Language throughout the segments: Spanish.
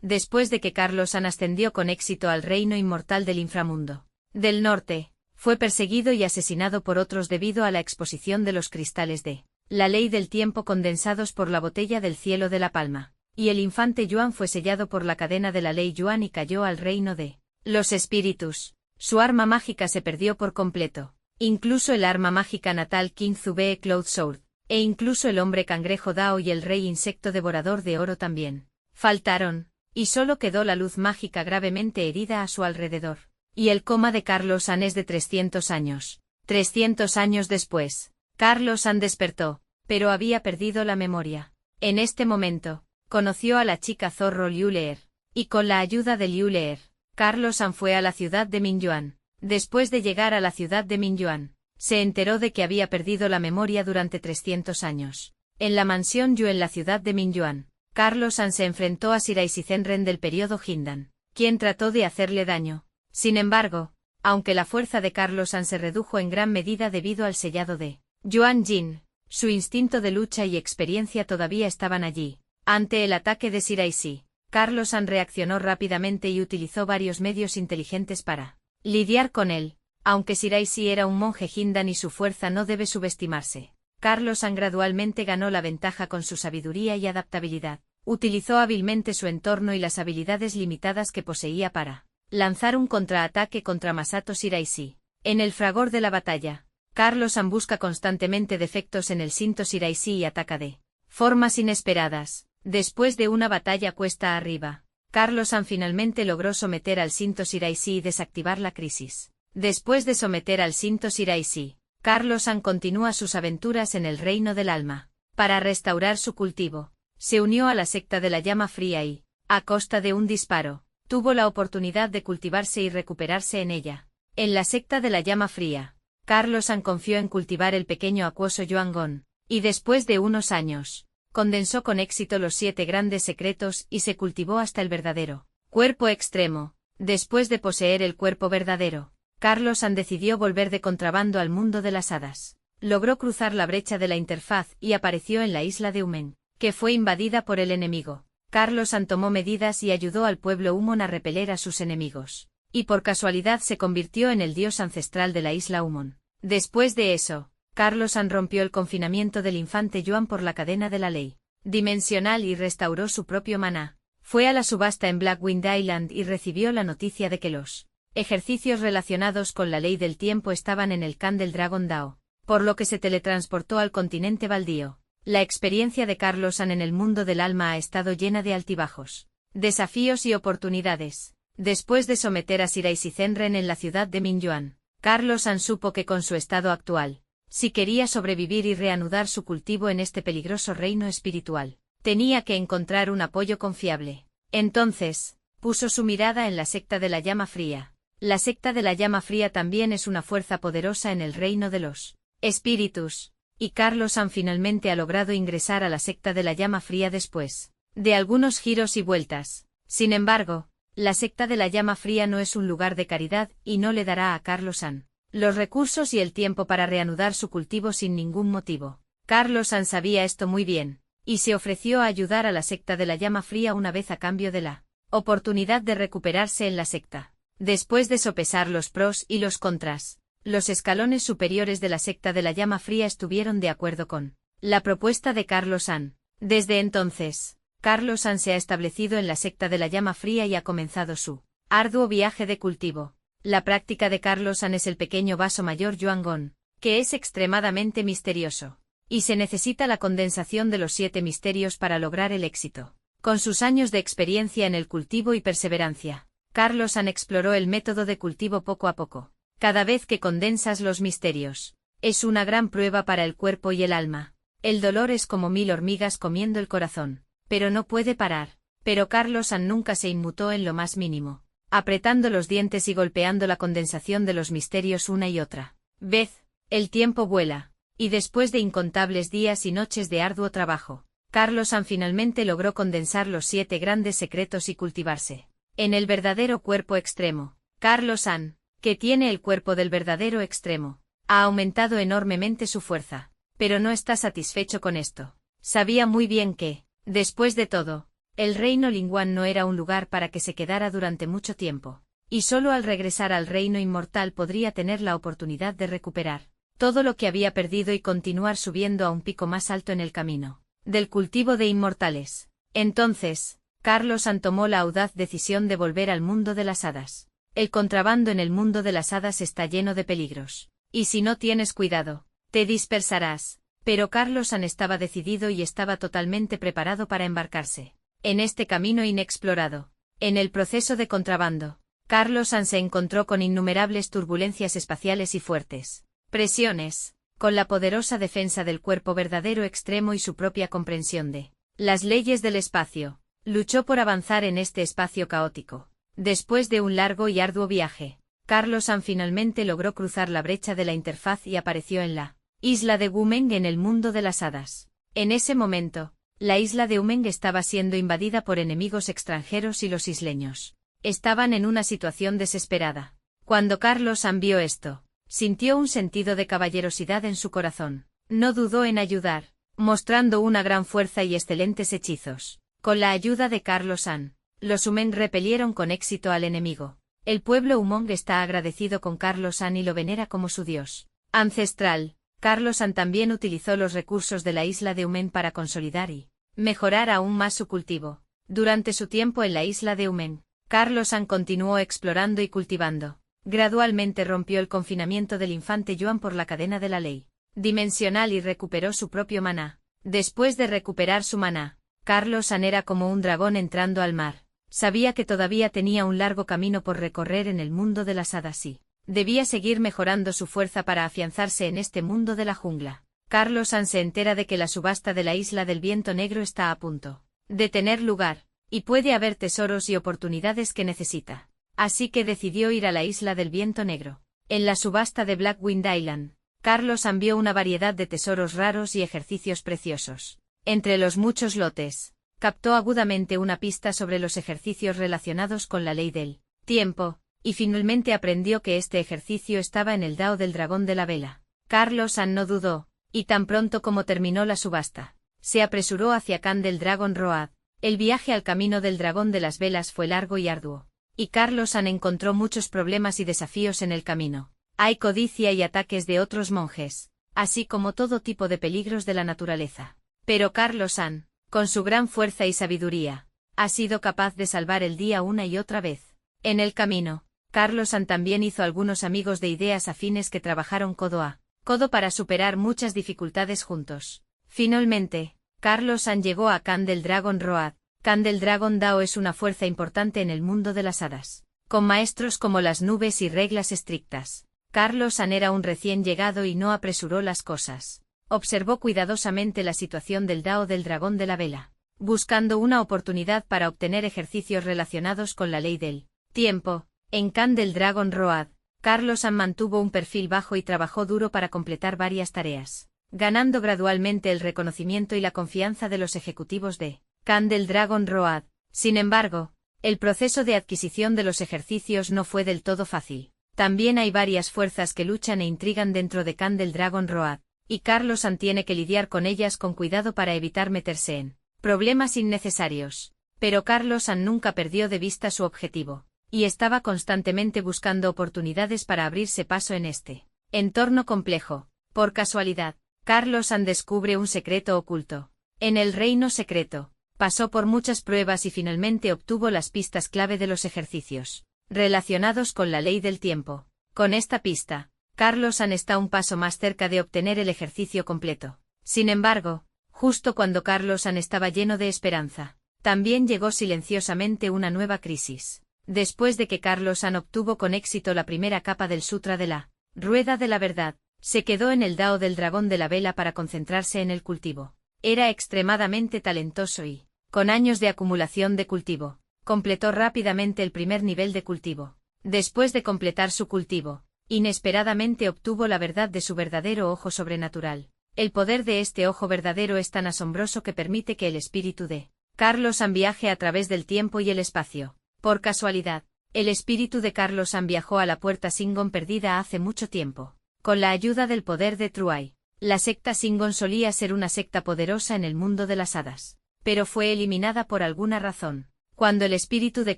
después de que Carlos Han ascendió con éxito al reino inmortal del inframundo del norte, fue perseguido y asesinado por otros debido a la exposición de los cristales de la ley del tiempo condensados por la botella del cielo de la palma, y el infante Yuan fue sellado por la cadena de la ley Yuan y cayó al reino de los espíritus. Su arma mágica se perdió por completo, incluso el arma mágica natal King Zubee Cloud Sword, e incluso el hombre cangrejo Dao y el rey insecto devorador de oro también faltaron, y solo quedó la luz mágica gravemente herida a su alrededor. Y el coma de Carlos Han es de 300 años. 300 años después, Carlos Han despertó, pero había perdido la memoria. En este momento, conoció a la chica zorro Liu Leer, y con la ayuda de Liu Leer, Carlos Han fue a la ciudad de Mingyuan. Después de llegar a la ciudad de Mingyuan, se enteró de que había perdido la memoria durante 300 años. En la mansión Yu en la ciudad de Mingyuan, Carlos Han se enfrentó a Shiraisi Zenren del periodo Jindan, quien trató de hacerle daño. Sin embargo, aunque la fuerza de Carlos Han se redujo en gran medida debido al sellado de Yuan Jin, su instinto de lucha y experiencia todavía estaban allí. Ante el ataque de Shiraisi, Carlos Han reaccionó rápidamente y utilizó varios medios inteligentes para lidiar con él. Aunque Shiraisi era un monje Jindan y su fuerza no debe subestimarse, Carlos Han gradualmente ganó la ventaja con su sabiduría y adaptabilidad. Utilizó hábilmente su entorno y las habilidades limitadas que poseía para lanzar un contraataque contra Masato Shiraisi. En el fragor de la batalla, Carlos Han busca constantemente defectos en el Shinto Shiraisi y ataca de formas inesperadas. Después de una batalla cuesta arriba, Carlos Han finalmente logró someter al Shinto Shiraisi y desactivar la crisis. Después de someter al Shinto Shiraisi, Carlos Han continúa sus aventuras en el reino del alma. Para restaurar su cultivo, se unió a la secta de la llama fría y, a costa de un disparo, tuvo la oportunidad de cultivarse y recuperarse en ella. En la secta de la llama fría, Carlos Han confió en cultivar el pequeño acuoso Yuangon, y después de unos años, condensó con éxito los 7 grandes secretos y se cultivó hasta el verdadero cuerpo extremo. Después de poseer el cuerpo verdadero, Carlos Han decidió volver de contrabando al mundo de las hadas. Logró cruzar la brecha de la interfaz y apareció en la isla de Umen, que fue invadida por el enemigo. Carlos Han tomó medidas y ayudó al pueblo Umon a repeler a sus enemigos, y por casualidad se convirtió en el dios ancestral de la isla Umon. Después de eso, Carlos Han rompió el confinamiento del infante Yuan por la cadena de la ley dimensional y restauró su propio maná. Fue a la subasta en Blackwind Island y recibió la noticia de que los ejercicios relacionados con la ley del tiempo estaban en el Khan del Dragon Dao, por lo que se teletransportó al continente baldío. La experiencia de Carlos Han en el mundo del alma ha estado llena de altibajos, desafíos y oportunidades. Después de someter a Shiraisi Zenren en la ciudad de Mingyuan, Carlos Han supo que con su estado actual, si quería sobrevivir y reanudar su cultivo en este peligroso reino espiritual, tenía que encontrar un apoyo confiable. Entonces, puso su mirada en la secta de la llama fría. La secta de la llama fría también es una fuerza poderosa en el reino de los espíritus, y Carlos Han finalmente ha logrado ingresar a la secta de la llama fría después de algunos giros y vueltas. Sin embargo, la secta de la llama fría no es un lugar de caridad y no le dará a Carlos Han los recursos y el tiempo para reanudar su cultivo sin ningún motivo. Carlos Han sabía esto muy bien, y se ofreció a ayudar a la secta de la llama fría una vez a cambio de la oportunidad de recuperarse en la secta. Después de sopesar los pros y los contras, los escalones superiores de la secta de la llama fría estuvieron de acuerdo con la propuesta de Carlos Han. Desde entonces, Carlos Han se ha establecido en la secta de la llama fría y ha comenzado su arduo viaje de cultivo. La práctica de Carlos Han es el pequeño vaso mayor Yuangon, que es extremadamente misterioso, y se necesita la condensación de los 7 misterios para lograr el éxito. Con sus años de experiencia en el cultivo y perseverancia, Carlos Han exploró el método de cultivo poco a poco. Cada vez que condensas los misterios, es una gran prueba para el cuerpo y el alma. El dolor es como 1000 hormigas comiendo el corazón, pero no puede parar. Pero Carlos Han nunca se inmutó en lo más mínimo, apretando los dientes y golpeando la condensación de los misterios una y otra vez. El tiempo vuela, y después de incontables días y noches de arduo trabajo, Carlos Han finalmente logró condensar los 7 grandes secretos y cultivarse en el verdadero cuerpo extremo. Carlos Han, que tiene el cuerpo del verdadero extremo, ha aumentado enormemente su fuerza, pero no está satisfecho con esto. Sabía muy bien que, después de todo, El reino Lingwan no era un lugar para que se quedara durante mucho tiempo. Y solo al regresar al reino inmortal podría tener la oportunidad de recuperar todo lo que había perdido y continuar subiendo a un pico más alto en el camino del cultivo de inmortales. Entonces, Carlos San tomó la audaz decisión de volver al mundo de las hadas. El contrabando en el mundo de las hadas está lleno de peligros. Y si no tienes cuidado, te dispersarás. Pero Carlos San estaba decidido y estaba totalmente preparado para embarcarse en este camino inexplorado. En el proceso de contrabando, Carlos San se encontró con innumerables turbulencias espaciales y fuertes presiones, con la poderosa defensa del cuerpo verdadero extremo y su propia comprensión de las leyes del espacio. Luchó por avanzar en este espacio caótico. Después de un largo y arduo viaje, Carlos San finalmente logró cruzar la brecha de la interfaz y apareció en la isla de Wumeng en el mundo de las hadas. En ese momento, la isla de Wumeng estaba siendo invadida por enemigos extranjeros y los isleños estaban en una situación desesperada. Cuando Carlos San vio esto, sintió un sentido de caballerosidad en su corazón. No dudó en ayudar, mostrando una gran fuerza y excelentes hechizos. Con la ayuda de Carlos San, los Wumeng repelieron con éxito al enemigo. El pueblo Wumeng está agradecido con Carlos San y lo venera como su dios ancestral. Carlos San también utilizó los recursos de la isla de Wumeng para consolidar y mejorar aún más su cultivo. Durante su tiempo en la isla de Wumeng, Carlos San continuó explorando y cultivando. Gradualmente rompió el confinamiento del infante Yuan por la cadena de la ley dimensional y recuperó su propio maná. Después de recuperar su maná, Carlos San era como un dragón entrando al mar. Sabía que todavía tenía un largo camino por recorrer en el mundo de las hadas y debía seguir mejorando su fuerza para afianzarse en este mundo de la jungla. Carlos San se entera de que la subasta de la isla del viento negro está a punto de tener lugar, y puede haber tesoros y oportunidades que necesita. Así que decidió ir a la isla del viento negro. En la subasta de Blackwind Island, Carlos San vio una variedad de tesoros raros y ejercicios preciosos. Entre los muchos lotes, captó agudamente una pista sobre los ejercicios relacionados con la ley del tiempo, y finalmente aprendió que este ejercicio estaba en el Dao del dragón de la vela. Carlos San no dudó, y tan pronto como terminó la subasta, se apresuró hacia Candle Dragon Road. El viaje al camino del dragón de las velas fue largo y arduo, y Carlos San encontró muchos problemas y desafíos en el camino. Hay codicia y ataques de otros monjes, así como todo tipo de peligros de la naturaleza. Pero Carlos San, con su gran fuerza y sabiduría, ha sido capaz de salvar el día una y otra vez. En el camino, Carlos San también hizo algunos amigos de ideas afines que trabajaron codo a codo para superar muchas dificultades juntos. Finalmente, Carlos San llegó a Candle Dragon Road. Candle Dragon Dao es una fuerza importante en el mundo de las hadas, con maestros como las nubes y reglas estrictas. Carlos San era un recién llegado y no apresuró las cosas. Observó cuidadosamente la situación del Dao del dragón de la vela, buscando una oportunidad para obtener ejercicios relacionados con la ley del tiempo. En Candle Dragon Road, Carlos San mantuvo un perfil bajo y trabajó duro para completar varias tareas, ganando gradualmente el reconocimiento y la confianza de los ejecutivos de Candle Dragon Road. Sin embargo, el proceso de adquisición de los ejercicios no fue del todo fácil. También hay varias fuerzas que luchan e intrigan dentro de Candle Dragon Road, y Carlos San tiene que lidiar con ellas con cuidado para evitar meterse en problemas innecesarios. Pero Carlos San nunca perdió de vista su objetivo, y estaba constantemente buscando oportunidades para abrirse paso en este entorno complejo. Por casualidad, Carlos San descubre un secreto oculto. En el reino secreto, pasó por muchas pruebas y finalmente obtuvo las pistas clave de los ejercicios relacionados con la ley del tiempo. Con esta pista, Carlos San está un paso más cerca de obtener el ejercicio completo. Sin embargo, justo cuando Carlos San estaba lleno de esperanza, también llegó silenciosamente una nueva crisis. Después de que Carlos San obtuvo con éxito la primera capa del Sutra de la Rueda de la Verdad, se quedó en el Dao del dragón de la vela para concentrarse en el cultivo. Era extremadamente talentoso y, con años de acumulación de cultivo, completó rápidamente el primer nivel de cultivo. Después de completar su cultivo, inesperadamente obtuvo la verdad de su verdadero ojo sobrenatural. El poder de este ojo verdadero es tan asombroso que permite que el espíritu de Carlos San viaje a través del tiempo y el espacio. Por casualidad, el espíritu de Carlos San viajó a la puerta Singon perdida hace mucho tiempo. Con la ayuda del poder de Truai, la secta Singon solía ser una secta poderosa en el mundo de las hadas. pero fue eliminada por alguna razón. Cuando el espíritu de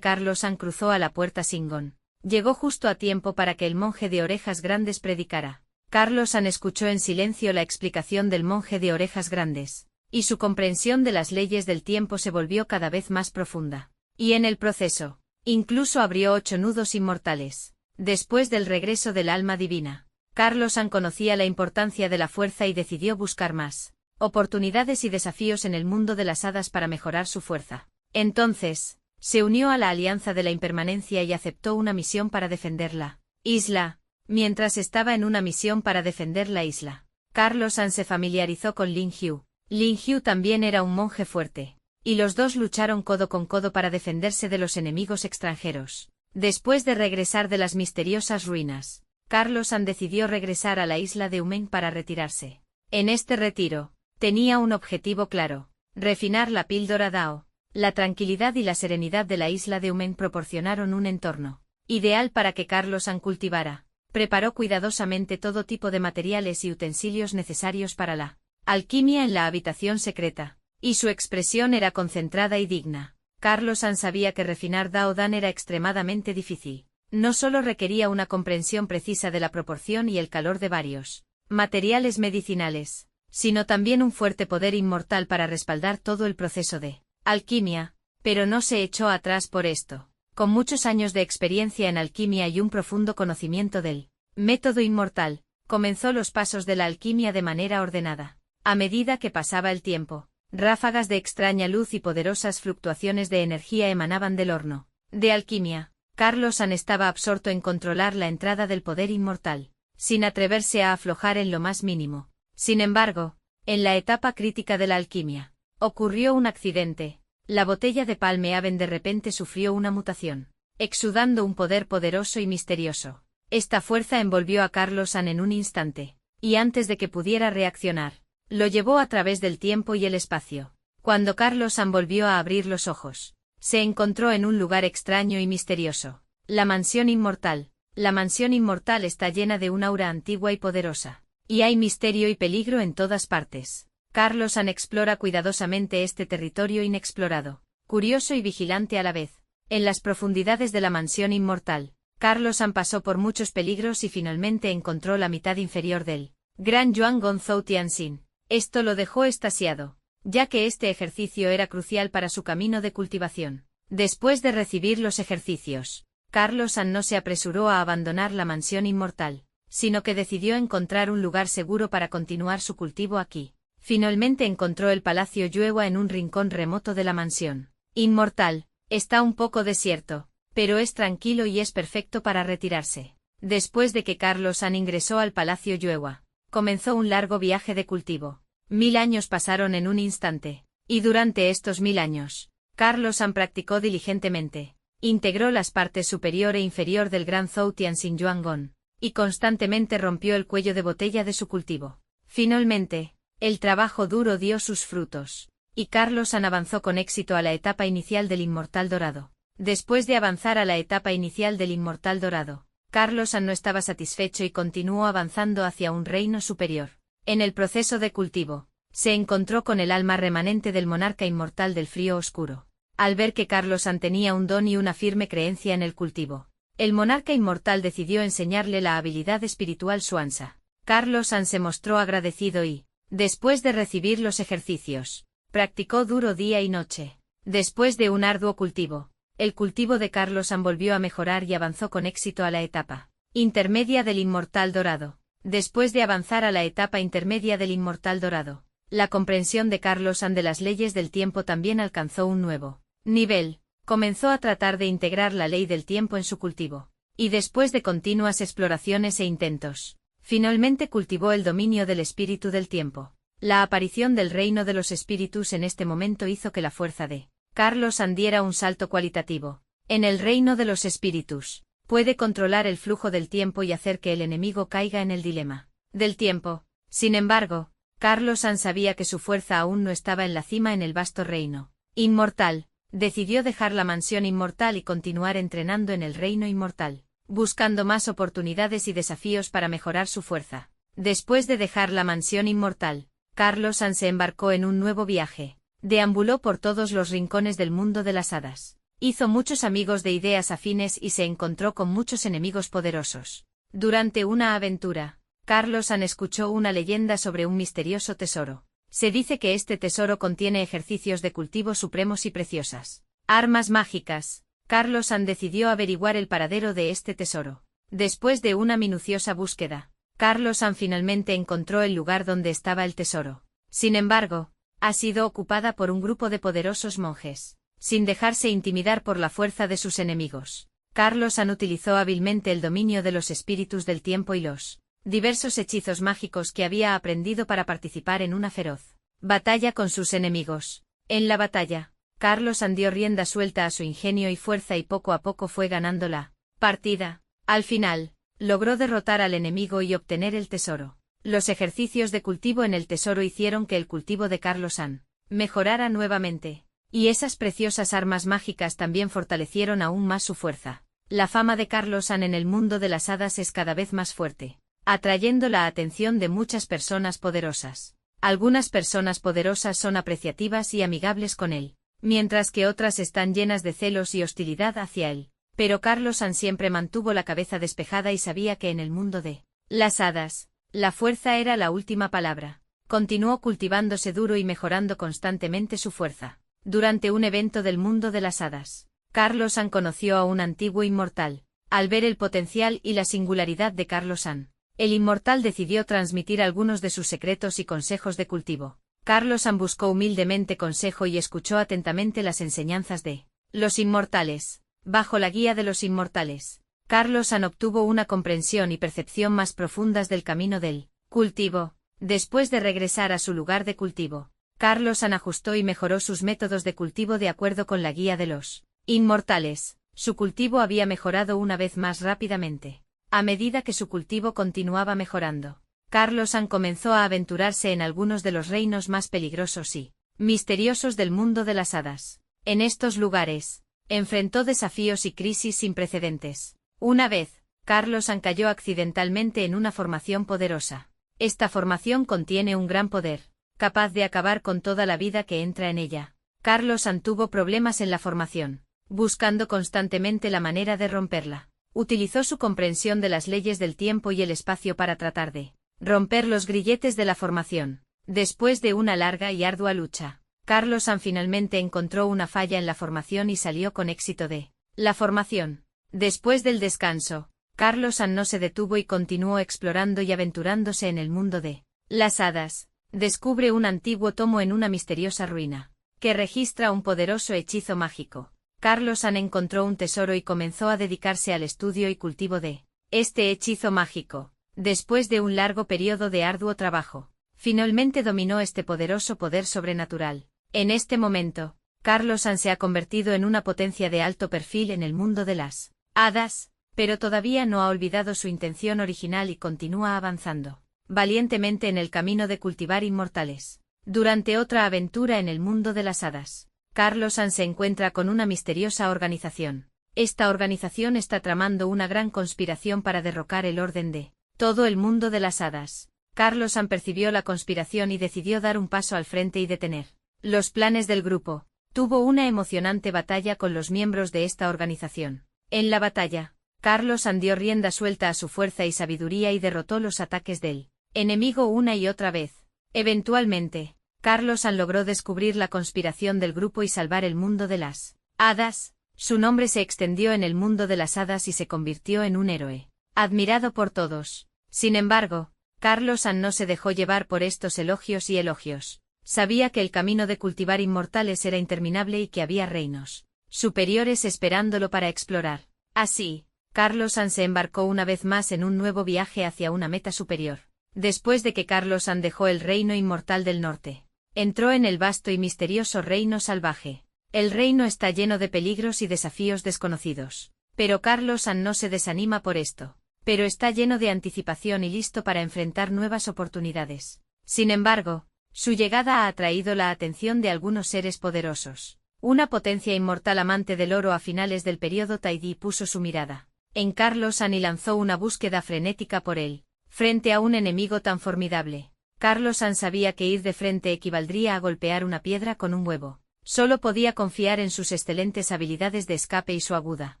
Carlos San cruzó a la puerta Singon, llegó justo a tiempo para que el monje de orejas grandes predicara. Carlos San escuchó en silencio la explicación del monje de orejas grandes, y su comprensión de las leyes del tiempo se volvió cada vez más profunda. Y en el proceso, incluso abrió 8 nudos inmortales. Después del regreso del alma divina, Carlos San conocía la importancia de la fuerza y decidió buscar más oportunidades y desafíos en el mundo de las hadas para mejorar su fuerza. Entonces, se unió a la Alianza de la Impermanencia y aceptó una misión para defender la isla. Mientras estaba en una misión para defender la isla, Carlos San se familiarizó con Lin Hu. Lin Hu también era un monje fuerte, y los dos lucharon codo con codo para defenderse de los enemigos extranjeros. Después de regresar de las misteriosas ruinas, Carlos San decidió regresar a la isla de Umeng para retirarse. En este retiro, tenía un objetivo claro: refinar la píldora Dao. La tranquilidad y la serenidad de la isla de Umeng proporcionaron un entorno ideal para que Carlos San cultivara. Preparó cuidadosamente todo tipo de materiales y utensilios necesarios para la alquimia en la habitación secreta, y su expresión era concentrada y digna. Carlos San sabía que refinar Dao Dan era extremadamente difícil. No solo requería una comprensión precisa de la proporción y el calor de varios materiales medicinales, sino también un fuerte poder inmortal para respaldar todo el proceso de alquimia, pero no se echó atrás por esto. Con muchos años de experiencia en alquimia y un profundo conocimiento del método inmortal, comenzó los pasos de la alquimia de manera ordenada. A medida que pasaba el tiempo, ráfagas de extraña luz y poderosas fluctuaciones de energía emanaban del horno de alquimia. Carlos San estaba absorto en controlar la entrada del poder inmortal, sin atreverse a aflojar en lo más mínimo. Sin embargo, en la etapa crítica de la alquimia, ocurrió un accidente. La botella de Palme Haven de repente sufrió una mutación, exudando un poder poderoso y misterioso. Esta fuerza envolvió a Carlos San en un instante, y antes de que pudiera reaccionar, lo llevó a través del tiempo y el espacio. Cuando Carlos San volvió a abrir los ojos, se encontró en un lugar extraño y misterioso: la mansión inmortal. La mansión inmortal está llena de un aura antigua y poderosa, y hay misterio y peligro en todas partes. Carlos San explora cuidadosamente este territorio inexplorado, curioso y vigilante a la vez. En las profundidades de la mansión inmortal, Carlos San pasó por muchos peligros y finalmente encontró la mitad inferior del Gran Yuan Gong Zhou Tianxin. Esto lo dejó extasiado, ya que este ejercicio era crucial para su camino de cultivación. Después de recibir los ejercicios, Carlos San no se apresuró a abandonar la mansión inmortal, sino que decidió encontrar un lugar seguro para continuar su cultivo aquí. Finalmente encontró el Palacio Yuehua en un rincón remoto de la mansión inmortal. Está un poco desierto, pero es tranquilo y es perfecto para retirarse. Después de que Carlos San ingresó al Palacio Yuehua, comenzó un largo viaje de cultivo. 1000 años pasaron en un instante, y durante estos 1000 años, Carlos San practicó diligentemente. Integró las partes superior e inferior del Gran Zhou Tianxin Yuan, y constantemente rompió el cuello de botella de su cultivo. Finalmente, el trabajo duro dio sus frutos, y Carlos San avanzó con éxito a la etapa inicial del Inmortal Dorado. Después de avanzar a la etapa inicial del Inmortal Dorado, Carlos San no estaba satisfecho y continuó avanzando hacia un reino superior. En el proceso de cultivo, se encontró con el alma remanente del monarca inmortal del frío oscuro. Al ver que Carlos San tenía un don y una firme creencia en el cultivo, el monarca inmortal decidió enseñarle la habilidad espiritual Xuanza. Carlos San se mostró agradecido y, después de recibir los ejercicios, practicó duro día y noche. Después de un arduo cultivo, el cultivo de Carlos San volvió a mejorar y avanzó con éxito a la etapa intermedia del Inmortal Dorado. Después de avanzar a la etapa intermedia del Inmortal Dorado, la comprensión de Carlos San de las leyes del tiempo también alcanzó un nuevo nivel. Comenzó a tratar de integrar la ley del tiempo en su cultivo, y después de continuas exploraciones e intentos, finalmente cultivó el dominio del espíritu del tiempo. La aparición del reino de los espíritus en este momento hizo que la fuerza de Carlos San diera un salto cualitativo. En el reino de los espíritus, puede controlar el flujo del tiempo y hacer que el enemigo caiga en el dilema del tiempo. Sin embargo, Carlos San sabía que su fuerza aún no estaba en la cima en el vasto reino inmortal. Decidió dejar la mansión inmortal y continuar entrenando en el reino inmortal, buscando más oportunidades y desafíos para mejorar su fuerza. Después de dejar la mansión inmortal, Carlos San se embarcó en un nuevo viaje. Deambuló por todos los rincones del mundo de las hadas. Hizo muchos amigos de ideas afines y se encontró con muchos enemigos poderosos. Durante una aventura, Carlos San escuchó una leyenda sobre un misterioso tesoro. Se dice que este tesoro contiene ejercicios de cultivo supremos y preciosas armas mágicas. Carlos San decidió averiguar el paradero de este tesoro. Después de una minuciosa búsqueda, Carlos San finalmente encontró el lugar donde estaba el tesoro. Sin embargo, ha sido ocupada por un grupo de poderosos monjes. Sin dejarse intimidar por la fuerza de sus enemigos, Carlos San utilizó hábilmente el dominio de los espíritus del tiempo y los diversos hechizos mágicos que había aprendido para participar en una feroz batalla con sus enemigos. En la batalla, Carlos San dio rienda suelta a su ingenio y fuerza y poco a poco fue ganando la partida. Al final, logró derrotar al enemigo y obtener el tesoro. Los ejercicios de cultivo en el tesoro hicieron que el cultivo de Carlos San mejorara nuevamente. Y esas preciosas armas mágicas también fortalecieron aún más su fuerza. La fama de Carlos San en el mundo de las hadas es cada vez más fuerte, atrayendo la atención de muchas personas poderosas. Algunas personas poderosas son apreciativas y amigables con él, mientras que otras están llenas de celos y hostilidad hacia él. Pero Carlos San siempre mantuvo la cabeza despejada y sabía que en el mundo de las hadas, la fuerza era la última palabra. Continuó cultivándose duro y mejorando constantemente su fuerza. Durante un evento del mundo de las hadas, Carlos San conoció a un antiguo inmortal. Al ver el potencial y la singularidad de Carlos San, el inmortal decidió transmitir algunos de sus secretos y consejos de cultivo. Carlos San buscó humildemente consejo y escuchó atentamente las enseñanzas de los inmortales. Bajo la guía de los inmortales, Carlos San obtuvo una comprensión y percepción más profundas del camino del cultivo. Después de regresar a su lugar de cultivo, Carlos San ajustó y mejoró sus métodos de cultivo de acuerdo con la guía de los inmortales. Su cultivo había mejorado una vez más rápidamente. A medida que su cultivo continuaba mejorando, Carlos San comenzó a aventurarse en algunos de los reinos más peligrosos y misteriosos del mundo de las hadas. En estos lugares, enfrentó desafíos y crisis sin precedentes. Una vez, Carlos San cayó accidentalmente en una formación poderosa. Esta formación contiene un gran poder, capaz de acabar con toda la vida que entra en ella. Carlos San tuvo problemas en la formación, buscando constantemente la manera de romperla. Utilizó su comprensión de las leyes del tiempo y el espacio para tratar de romper los grilletes de la formación. Después de una larga y ardua lucha, Carlos San finalmente encontró una falla en la formación y salió con éxito de la formación. Después del descanso, Carlos San no se detuvo y continuó explorando y aventurándose en el mundo de las hadas. Descubre un antiguo tomo en una misteriosa ruina, que registra un poderoso hechizo mágico. Carlos San encontró un tesoro y comenzó a dedicarse al estudio y cultivo de este hechizo mágico. Después de un largo periodo de arduo trabajo, finalmente dominó este poderoso poder sobrenatural. En este momento, Carlos San se ha convertido en una potencia de alto perfil en el mundo de las hadas, pero todavía no ha olvidado su intención original y continúa avanzando valientemente en el camino de cultivar inmortales. Durante otra aventura en el mundo de las hadas, Carlos San se encuentra con una misteriosa organización. Esta organización está tramando una gran conspiración para derrocar el orden de todo el mundo de las hadas. Carlos San percibió la conspiración y decidió dar un paso al frente y detener los planes del grupo. Tuvo una emocionante batalla con los miembros de esta organización. En la batalla, Carlos San dio rienda suelta a su fuerza y sabiduría y derrotó los ataques del enemigo una y otra vez. Eventualmente, Carlos San logró descubrir la conspiración del grupo y salvar el mundo de las hadas. Su nombre se extendió en el mundo de las hadas y se convirtió en un héroe, admirado por todos. Sin embargo, Carlos San no se dejó llevar por estos elogios y elogios. Sabía que el camino de cultivar inmortales era interminable y que había reinos superiores esperándolo para explorar. Así, Carlos San se embarcó una vez más en un nuevo viaje hacia una meta superior. Después de que Carlos San dejó el reino inmortal del norte, entró en el vasto y misterioso reino salvaje. El reino está lleno de peligros y desafíos desconocidos. Pero Carlos San no se desanima por esto. Pero está lleno de anticipación y listo para enfrentar nuevas oportunidades. Sin embargo, su llegada ha atraído la atención de algunos seres poderosos. Una potencia inmortal amante del oro a finales del período Taidí puso su mirada en Carlos San y lanzó una búsqueda frenética por él. Frente a un enemigo tan formidable, Carlos San sabía que ir de frente equivaldría a golpear una piedra con un huevo. Solo podía confiar en sus excelentes habilidades de escape y su aguda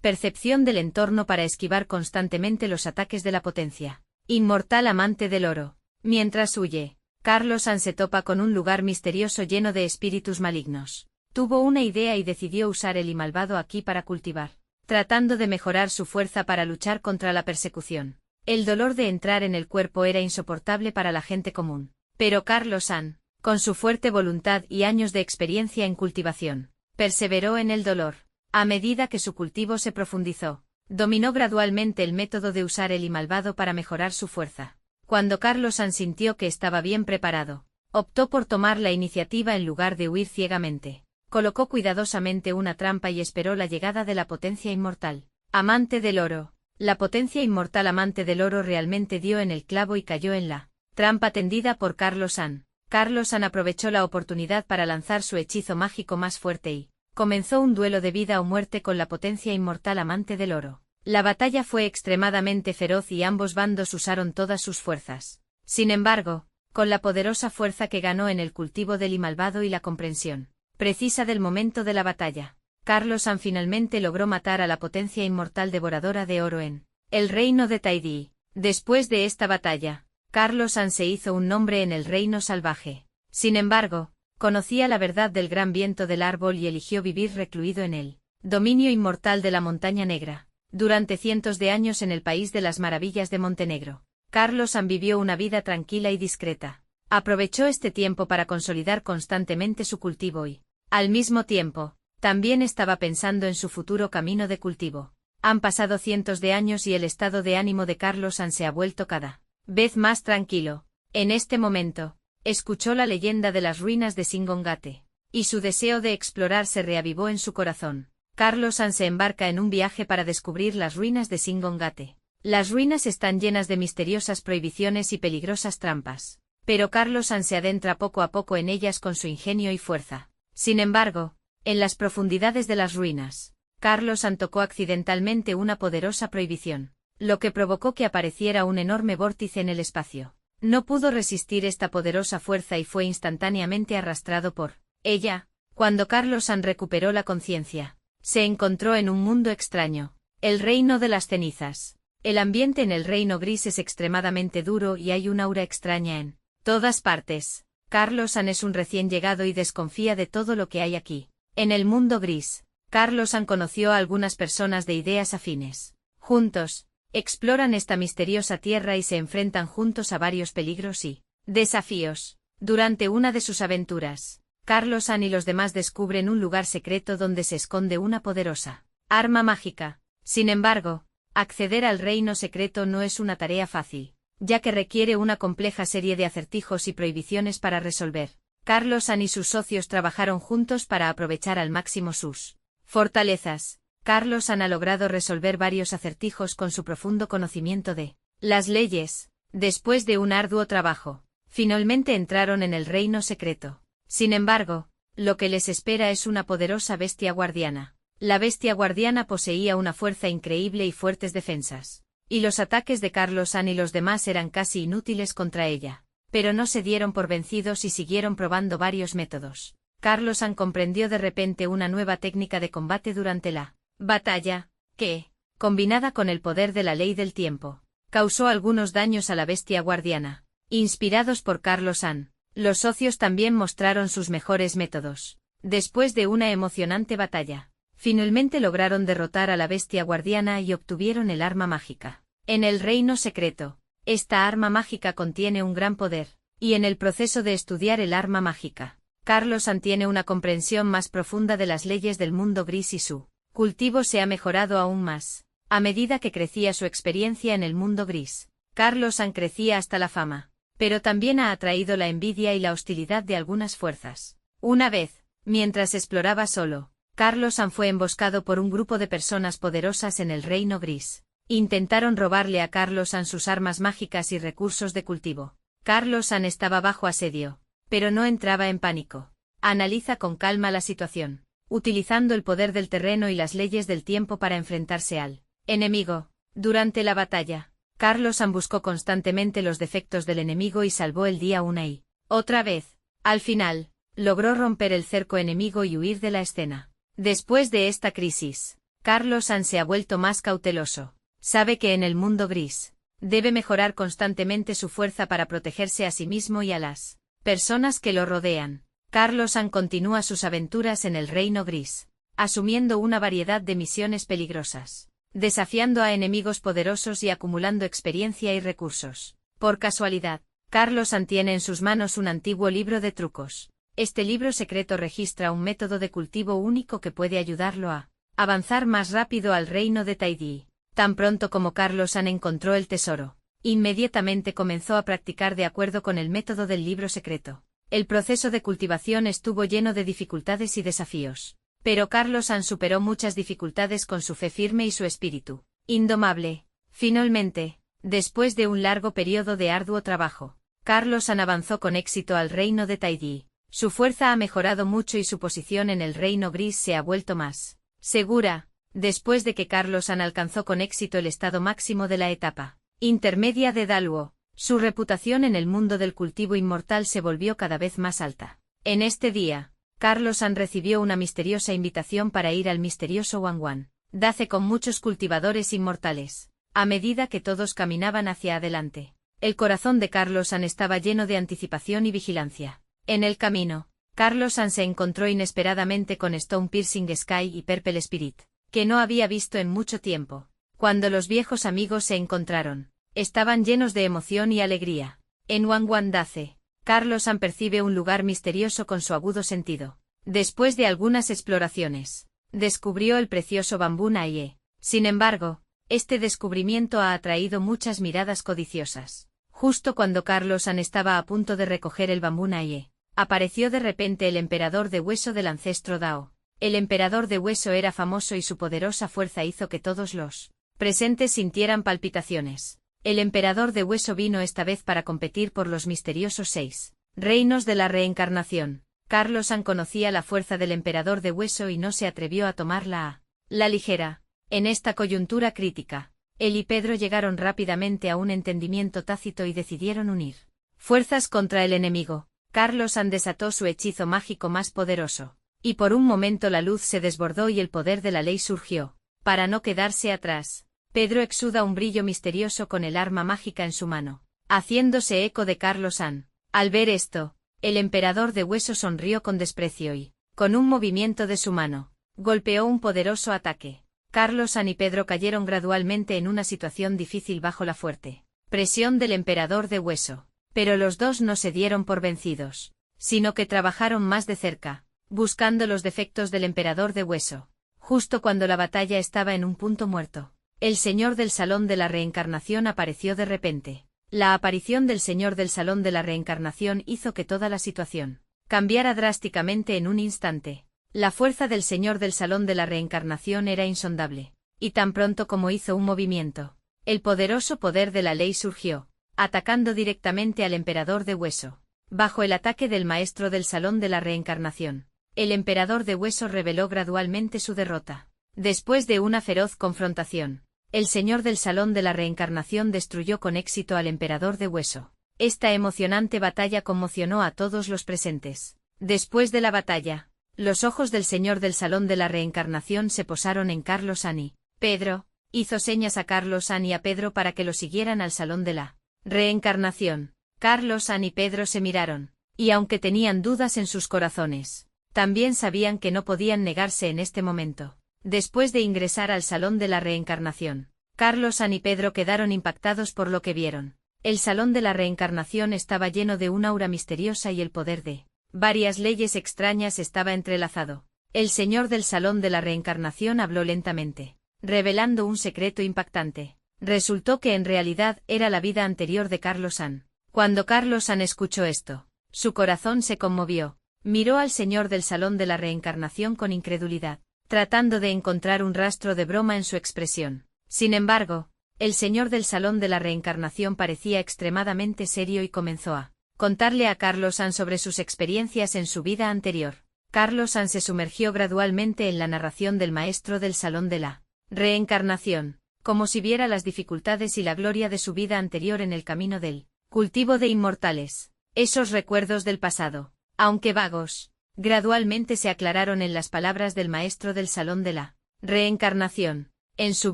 percepción del entorno para esquivar constantemente los ataques de la potencia inmortal amante del oro. Mientras huye, Carlos San se topa con un lugar misterioso lleno de espíritus malignos. Tuvo una idea y decidió usar el malvado aquí para cultivar, tratando de mejorar su fuerza para luchar contra la persecución. El dolor de entrar en el cuerpo era insoportable para la gente común. Pero Carlos San, con su fuerte voluntad y años de experiencia en cultivación, perseveró en el dolor. A medida que su cultivo se profundizó, dominó gradualmente el método de usar el malvado para mejorar su fuerza. Cuando Carlos San sintió que estaba bien preparado, optó por tomar la iniciativa en lugar de huir ciegamente. Colocó cuidadosamente una trampa y esperó la llegada de la potencia inmortal. Amante del oro. La potencia inmortal amante del oro realmente dio en el clavo y cayó en la trampa tendida por Carlos San. Carlos San aprovechó la oportunidad para lanzar su hechizo mágico más fuerte y comenzó un duelo de vida o muerte con la potencia inmortal amante del oro. La batalla fue extremadamente feroz y ambos bandos usaron todas sus fuerzas. Sin embargo, con la poderosa fuerza que ganó en el cultivo del malvado y la comprensión precisa del momento de la batalla, Carlos San finalmente logró matar a la potencia inmortal devoradora de oro en el reino de Taidí. Después de esta batalla, Carlos San se hizo un nombre en el reino salvaje. Sin embargo, conocía la verdad del gran viento del árbol y eligió vivir recluido en el dominio inmortal de la montaña negra. Durante cientos de años en el país de las maravillas de Montenegro, Carlos San vivió una vida tranquila y discreta. Aprovechó este tiempo para consolidar constantemente su cultivo y, al mismo tiempo, también estaba pensando en su futuro camino de cultivo. Han pasado cientos de años y el estado de ánimo de Carlos San se ha vuelto cada vez más tranquilo. En este momento, escuchó la leyenda de las ruinas de Singongate, y su deseo de explorar se reavivó en su corazón. Carlos San se embarca en un viaje para descubrir las ruinas de Singongate. Las ruinas están llenas de misteriosas prohibiciones y peligrosas trampas, pero Carlos San se adentra poco a poco en ellas con su ingenio y fuerza. Sin embargo, en las profundidades de las ruinas, Carlos San tocó accidentalmente una poderosa prohibición, lo que provocó que apareciera un enorme vórtice en el espacio. No pudo resistir esta poderosa fuerza y fue instantáneamente arrastrado por ella. Cuando Carlos San recuperó la conciencia, se encontró en un mundo extraño, el reino de las cenizas. El ambiente en el reino gris es extremadamente duro y hay un aura extraña en todas partes. Carlos San es un recién llegado y desconfía de todo lo que hay aquí. En el mundo gris, Carlos San conoció a algunas personas de ideas afines. Juntos, exploran esta misteriosa tierra y se enfrentan juntos a varios peligros y desafíos. Durante una de sus aventuras, Carlos San y los demás descubren un lugar secreto donde se esconde una poderosa arma mágica. Sin embargo, acceder al reino secreto no es una tarea fácil, ya que requiere una compleja serie de acertijos y prohibiciones para resolver. Carlos San y sus socios trabajaron juntos para aprovechar al máximo sus fortalezas. Carlos San ha logrado resolver varios acertijos con su profundo conocimiento de las leyes. Después de un arduo trabajo, finalmente entraron en el reino secreto. Sin embargo, lo que les espera es una poderosa bestia guardiana. La bestia guardiana poseía una fuerza increíble y fuertes defensas, y los ataques de Carlos San y los demás eran casi inútiles contra ella. Pero no se dieron por vencidos y siguieron probando varios métodos. Carlos San comprendió de repente una nueva técnica de combate durante la batalla, que, combinada con el poder de la ley del tiempo, causó algunos daños a la bestia guardiana. Inspirados por Carlos San, los socios también mostraron sus mejores métodos. Después de una emocionante batalla, finalmente lograron derrotar a la bestia guardiana y obtuvieron el arma mágica. En el reino secreto, esta arma mágica contiene un gran poder, y en el proceso de estudiar el arma mágica, Carlos San tiene una comprensión más profunda de las leyes del mundo gris y su cultivo se ha mejorado aún más. A medida que crecía su experiencia en el mundo gris, Carlos San crecía hasta la fama, pero también ha atraído la envidia y la hostilidad de algunas fuerzas. Una vez, mientras exploraba solo, Carlos San fue emboscado por un grupo de personas poderosas en el reino gris. Intentaron robarle a Carlos San sus armas mágicas y recursos de cultivo. Carlos San estaba bajo asedio, pero no entraba en pánico. Analiza con calma la situación, utilizando el poder del terreno y las leyes del tiempo para enfrentarse al enemigo. Durante la batalla, Carlos San buscó constantemente los defectos del enemigo y salvó el día una y otra vez. Al final, logró romper el cerco enemigo y huir de la escena. Después de esta crisis, Carlos San se ha vuelto más cauteloso. Sabe que en el mundo gris, debe mejorar constantemente su fuerza para protegerse a sí mismo y a las personas que lo rodean. Carlos San continúa sus aventuras en el Reino Gris, asumiendo una variedad de misiones peligrosas, desafiando a enemigos poderosos y acumulando experiencia y recursos. Por casualidad, Carlos San tiene en sus manos un antiguo libro de trucos. Este libro secreto registra un método de cultivo único que puede ayudarlo a avanzar más rápido al reino de Taidí. Tan pronto como Carlos San encontró el tesoro, inmediatamente comenzó a practicar de acuerdo con el método del libro secreto. El proceso de cultivación estuvo lleno de dificultades y desafíos. Pero Carlos San superó muchas dificultades con su fe firme y su espíritu indomable. Finalmente, después de un largo periodo de arduo trabajo, Carlos San avanzó con éxito al reino de Taidí. Su fuerza ha mejorado mucho y su posición en el reino gris se ha vuelto más segura, después de que Carlos San alcanzó con éxito el estado máximo de la etapa intermedia de Daluo. Su reputación en el mundo del cultivo inmortal se volvió cada vez más alta. En este día, Carlos San recibió una misteriosa invitación para ir al misterioso Wangwan Dace con muchos cultivadores inmortales. A medida que todos caminaban hacia adelante, el corazón de Carlos San estaba lleno de anticipación y vigilancia. En el camino, Carlos San se encontró inesperadamente con Stone Piercing Sky y Purple Spirit, que no había visto en mucho tiempo. Cuando los viejos amigos se encontraron, estaban llenos de emoción y alegría. En Wangwan Dace, Carlos San percibe un lugar misterioso con su agudo sentido. Después de algunas exploraciones, descubrió el precioso bambú Naie. Sin embargo, este descubrimiento ha atraído muchas miradas codiciosas. Justo cuando Carlos San estaba a punto de recoger el bambú Naie, apareció de repente el emperador de hueso del ancestro Dao. El emperador de hueso era famoso y su poderosa fuerza hizo que todos los presentes sintieran palpitaciones. El emperador de hueso vino esta vez para competir por los misteriosos 6 reinos de la reencarnación. Carlos San conocía la fuerza del emperador de hueso y no se atrevió a tomarla a la ligera. En esta coyuntura crítica, él y Pedro llegaron rápidamente a un entendimiento tácito y decidieron unir fuerzas contra el enemigo. Carlos San desató su hechizo mágico más poderoso, y por un momento la luz se desbordó y el poder de la ley surgió. Para no quedarse atrás, Pedro exuda un brillo misterioso con el arma mágica en su mano, haciéndose eco de Carlos San. Al ver esto, el emperador de hueso sonrió con desprecio y, con un movimiento de su mano, golpeó un poderoso ataque. Carlos San y Pedro cayeron gradualmente en una situación difícil bajo la fuerte presión del emperador de hueso. Pero los dos no se dieron por vencidos, sino que trabajaron más de cerca, buscando los defectos del emperador de hueso. Justo cuando la batalla estaba en un punto muerto, el señor del Salón de la Reencarnación apareció de repente. La aparición del señor del Salón de la Reencarnación hizo que toda la situación cambiara drásticamente en un instante. La fuerza del señor del Salón de la Reencarnación era insondable, y tan pronto como hizo un movimiento, el poderoso poder de la ley surgió, atacando directamente al emperador de hueso. Bajo el ataque del maestro del Salón de la Reencarnación, el emperador de hueso reveló gradualmente su derrota. Después de una feroz confrontación, el señor del Salón de la Reencarnación destruyó con éxito al emperador de hueso. Esta emocionante batalla conmocionó a todos los presentes. Después de la batalla, los ojos del señor del Salón de la Reencarnación se posaron en Carlos San y Pedro. Hizo señas a Carlos San y a Pedro para que lo siguieran al Salón de la Reencarnación. Carlos San y Pedro se miraron, y aunque tenían dudas en sus corazones, también sabían que no podían negarse en este momento. Después de ingresar al Salón de la Reencarnación, Carlos San y Pedro quedaron impactados por lo que vieron. El Salón de la Reencarnación estaba lleno de una aura misteriosa y el poder de varias leyes extrañas estaba entrelazado. El señor del Salón de la Reencarnación habló lentamente, revelando un secreto impactante. Resultó que en realidad era la vida anterior de Carlos San. Cuando Carlos San escuchó esto, su corazón se conmovió. Miró al señor del Salón de la Reencarnación con incredulidad, tratando de encontrar un rastro de broma en su expresión. Sin embargo, el señor del Salón de la Reencarnación parecía extremadamente serio y comenzó a contarle a Carlos San sobre sus experiencias en su vida anterior. Carlos San se sumergió gradualmente en la narración del maestro del Salón de la Reencarnación, como si viera las dificultades y la gloria de su vida anterior en el camino del cultivo de inmortales. Esos recuerdos del pasado, aunque vagos, gradualmente se aclararon en las palabras del maestro del salón de la reencarnación. En su